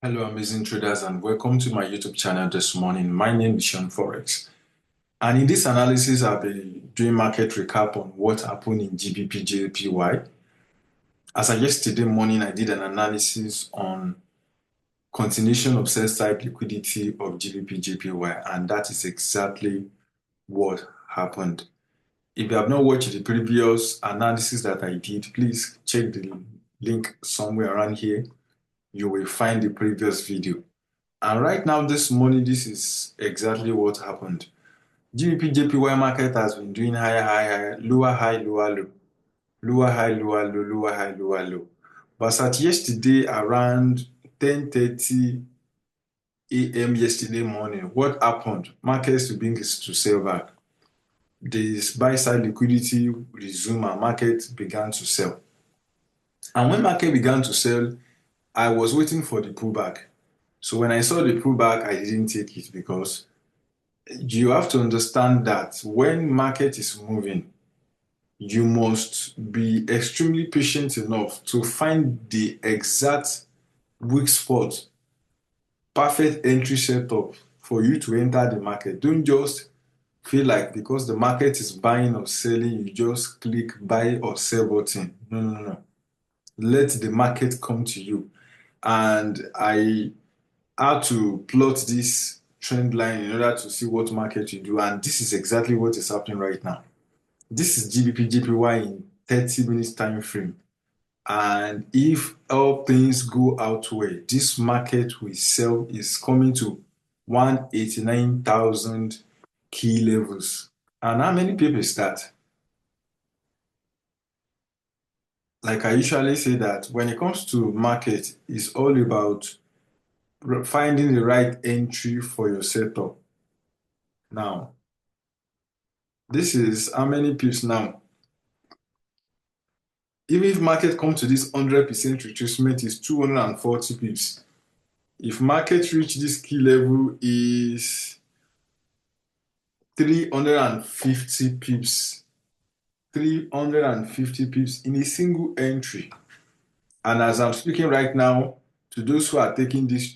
Hello, amazing traders, and welcome to my YouTube channel this morning. My name is Sean Forex, and in this analysis, I'll be doing market recap on what happened in GBP JPY. As of yesterday morning, I did an analysis on continuation of sell-side liquidity of GBP JPY, and that is exactly what happened. If you have not watched the previous analysis that I did, please check the link somewhere around here. You will find the previous video. And right now, this morning, this is exactly what happened. GBP JPY market has been doing higher, lower, high, lower, low, lower, high, lower, low, lower, high, lower, low. But at yesterday around 10:30 a.m. yesterday morning, what happened? Markets begin to sell back. This buy-side liquidity resumed and market began to sell. And when market began to sell, I was waiting for the pullback. So when I saw the pullback, I didn't take it because you have to understand that when market is moving, you must be extremely patient enough to find the exact weak spot, perfect entry setup for you to enter the market. Don't just feel like because the market is buying or selling, you just click buy or sell button. No. Let the market come to you. And I had to plot this trend line in order to see what market you do, and this is exactly what is happening right now. This is GBP JPY in 30 minutes time frame, and if all things go out well, this market will sell is coming to 189,000 key levels. And how many people start? Like I usually say that when it comes to market, it's all about finding the right entry for your setup. Now, this is how many pips now. Even if market comes to this 100% retracement, is 240 pips. If market reach this key level is 350 pips. 350 pips in a single entry. And as I'm speaking right now, to those who are taking this,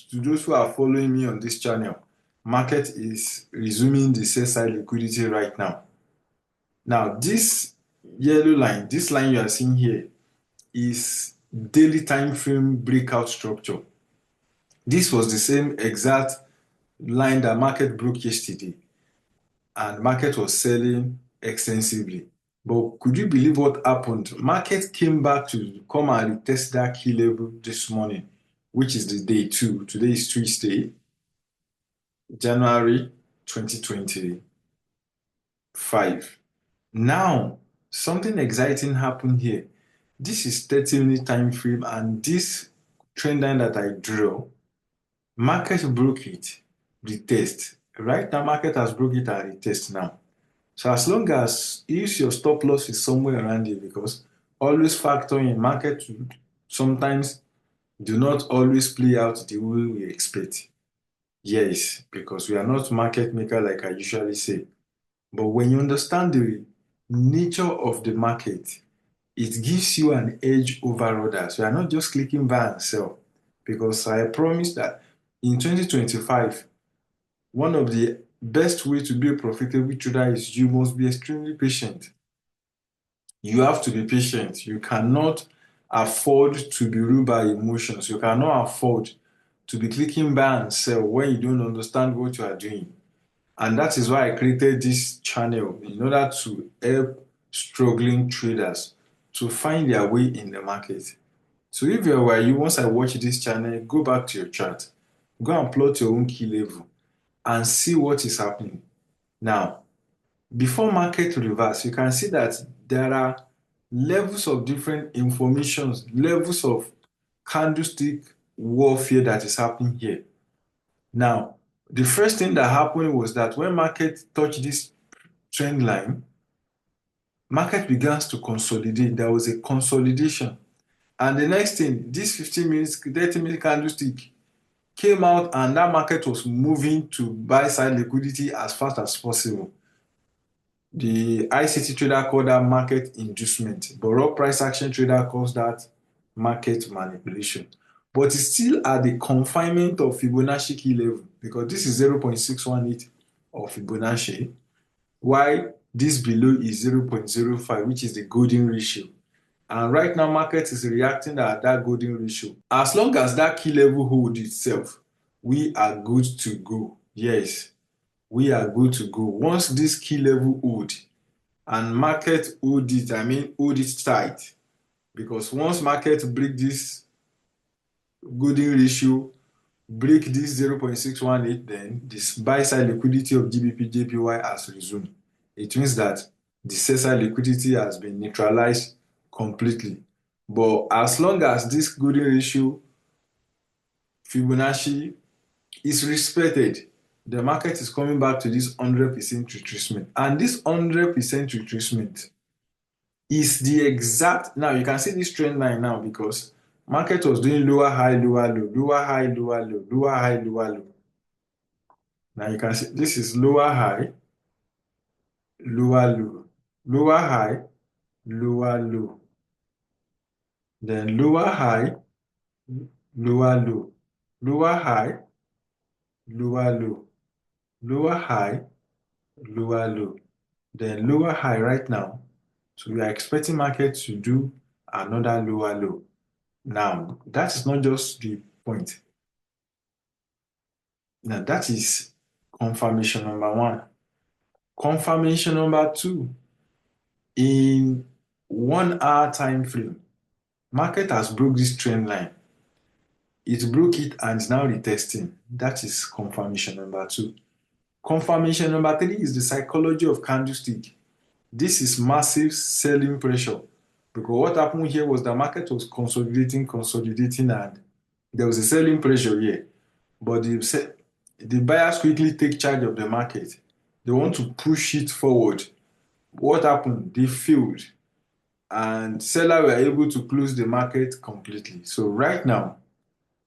to those who are following me on this channel, market is resuming the sell side liquidity right now. Now, this yellow line, this line you are seeing here, is daily time frame breakout structure. This was the same exact line that market broke yesterday, and market was selling extensively. But could you believe what happened? Market came back to come and retest that key level this morning, which is the day 2. Today is Tuesday, January 2025. Now, something exciting happened here. This is 30-minute time frame, and this trend line that I drew, market broke it, retest. Right now, market has broke it and retest now. So as long as if your stop loss is somewhere around here, because always factor in market sometimes do not always play out the way we expect. Yes, because we are not market maker like I usually say. But when you understand the nature of the market, it gives you an edge over others. You are not just clicking buy and sell. Because I promise that in 2025, one of the best way to be a profitable trader is you must be extremely patient. You have to be patient. You cannot afford to be ruled by emotions. You cannot afford to be clicking buy and sell when you don't understand what you are doing. And that is why I created this channel, in order to help struggling traders to find their way in the market. So if you are you, once I watch this channel, go back to your chart, go and plot your own key level and see what is happening. Now, before market reverse, you can see that there are levels of different informations, levels of candlestick warfare that is happening here. Now, the first thing that happened was that when market touched this trend line, market begins to consolidate. There was a consolidation. And the next thing, this 15 minutes, 30-minute candlestick came out, and that market was moving to buy side liquidity as fast as possible. The ICT trader called that market inducement, but raw price action trader calls that market manipulation. but it's still at the confinement of Fibonacci key level because this is 0.618 of Fibonacci, while this below is 0.05, which is the golden ratio. And right now, market is reacting at that golden ratio. As long as that key level holds itself, we are good to go. Yes, we are good to go. Once this key level hold and market hold it, I mean hold it tight, because once market break this golden ratio, break this 0.618, then this buy side liquidity of GBP JPY has resumed. It means that the sell side liquidity has been neutralized completely. But as long as this golden ratio Fibonacci is respected, the market is coming back to this 100% retracement. And this 100% retracement is the exact, now you can see this trend line now because market was doing lower high, lower low, lower high, lower low, lower high, lower low. Now you can see this is lower high, lower low, lower high, lower low, then lower high, lower low, lower high, lower low, lower high, lower low, then lower high right now. So we are expecting market to do another lower low. Now, that is not just the point. Now, that is confirmation number one. Confirmation number two, in 1 hour time frame, market has broke this trend line. It broke it and is now retesting. That is confirmation number two. Confirmation number three is the psychology of candlestick. This is massive selling pressure because what happened here was the market was consolidating, and there was a selling pressure here. But the buyers quickly take charge of the market. They want to push it forward. What happened? They failed, and sellers were able to close the market completely. So right now,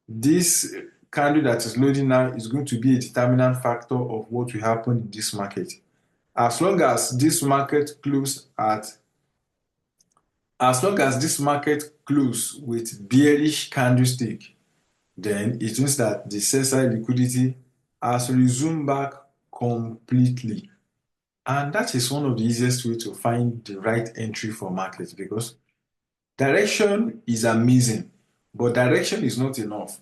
this candle that is loading now is going to be a determinant factor of what will happen in this market. As long as this market close at As long as this market close with bearish candlestick, then it means that the sell side liquidity has resumed back completely. And that is one of the easiest way to find the right entry for markets because direction is amazing, but direction is not enough.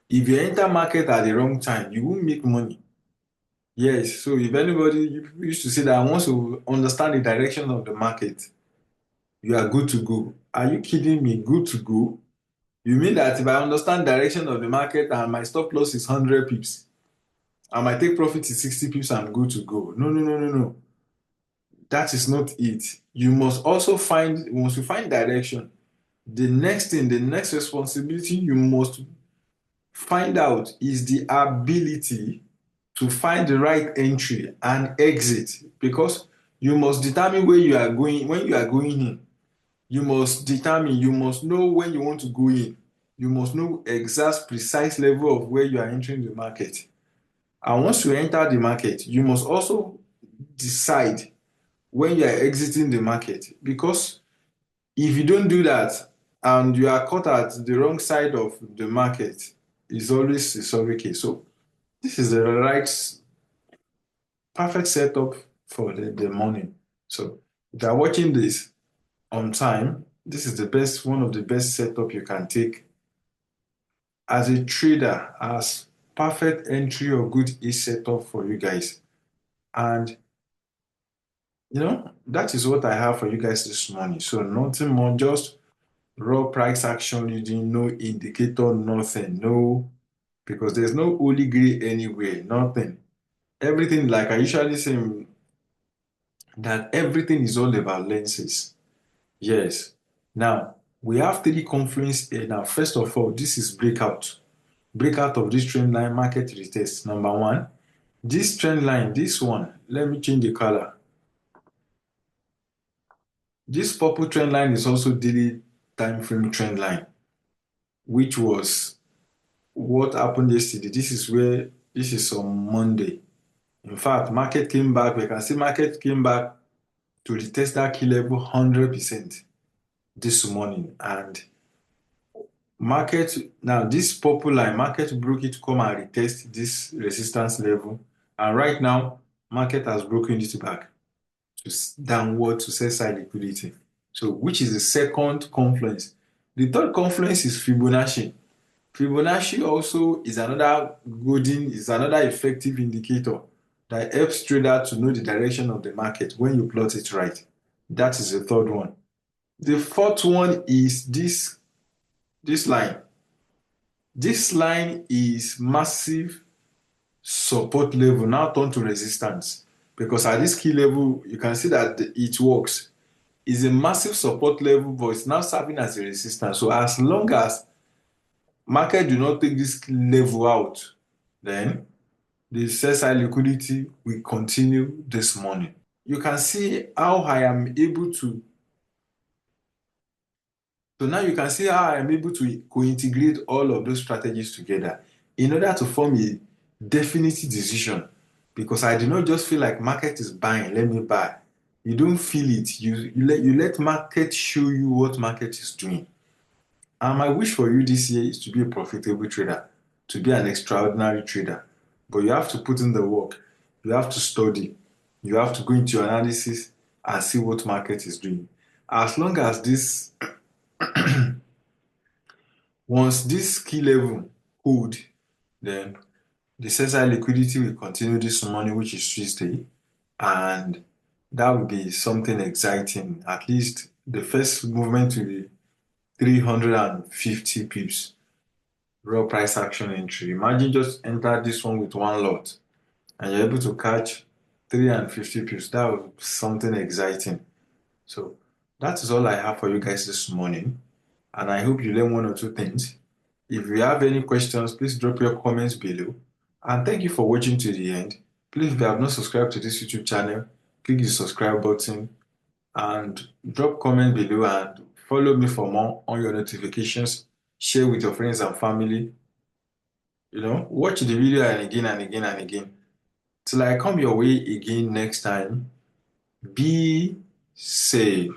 If you enter market at the wrong time, you won't make money. Yes, so if anybody used to say that once you understand the direction of the market, you are good to go. Are you kidding me? Good to go? You mean that if I understand direction of the market and my stop loss is 100 pips, and my take profit is 60 pips, I'm good to go? No, no, no, no, no. That is not it. You must also find, once you find direction, the next thing, the next responsibility you must find out is the ability to find the right entry and exit because you must determine where you are going, when you are going in. You must know when you want to go in. You must know exact precise level of where you are entering the market. And once you enter the market, you must also decide when you are exiting the market. Because if you don't do that and you are caught at the wrong side of the market, it's always a sorry case. So this is the right, perfect setup for the morning. So if you are watching this on time, this is the best, one of the best setup you can take as a trader, as perfect entry or good A setup for you guys. And that is what I have for you guys this morning. So nothing more, just raw price action leading, no indicator, nothing, no, because there's no holy grail anywhere, nothing. Everything, like I usually say, that everything is all about lenses. Yes. Now, we have three confluence here. Now, first of all, this is breakout. Breakout of this trend line, market retest. Number one, this trend line, this one, let me change the color. This purple trend line is also daily time frame trend line, which was what happened yesterday. This is on Monday. In fact, market came back. We can see market came back to retest that key level 100% this morning. And Market now this purple line, market broke it, come and retest this resistance level, and right now market has broken it back to downward to sell side liquidity. So which is the second confluence. The third confluence is Fibonacci. Fibonacci also is another golden, is another effective indicator that helps trader to know the direction of the market when you plot it right. That is the third one. The fourth one is this line. This line is massive support level now turned to resistance, because at this key level you can see that it works. It's a massive support level, but it's now serving as a resistance. So as long as market do not take this level out, then the sell side liquidity will continue this morning. You can see how I am able to So now you can see how I'm able to co-integrate all of those strategies together in order to form a definite decision. Because I do not just feel like market is buying, let me buy. You don't feel it. You let market show you what market is doing. And my wish for you this year is to be a profitable trader, to be an extraordinary trader. But you have to put in the work. You have to study. You have to go into your analysis and see what market is doing. As long as this Once this key level hold, then the sell liquidity will continue this morning, which is Tuesday, and that will be something exciting. At least the first movement will be 350 pips, raw price action entry. Imagine just enter this one with one lot and you're able to catch 350 pips. That was something exciting. So that is all I have for you guys this morning, and I hope you learn one or two things. If you have any questions, please drop your comments below. And thank you for watching to the end. Please, if you have not subscribed to this YouTube channel, click the subscribe button and drop comment below and follow me for more on your notifications. Share with your friends and family. Watch the video and again and again and again. Till I come your way again next time. Be safe.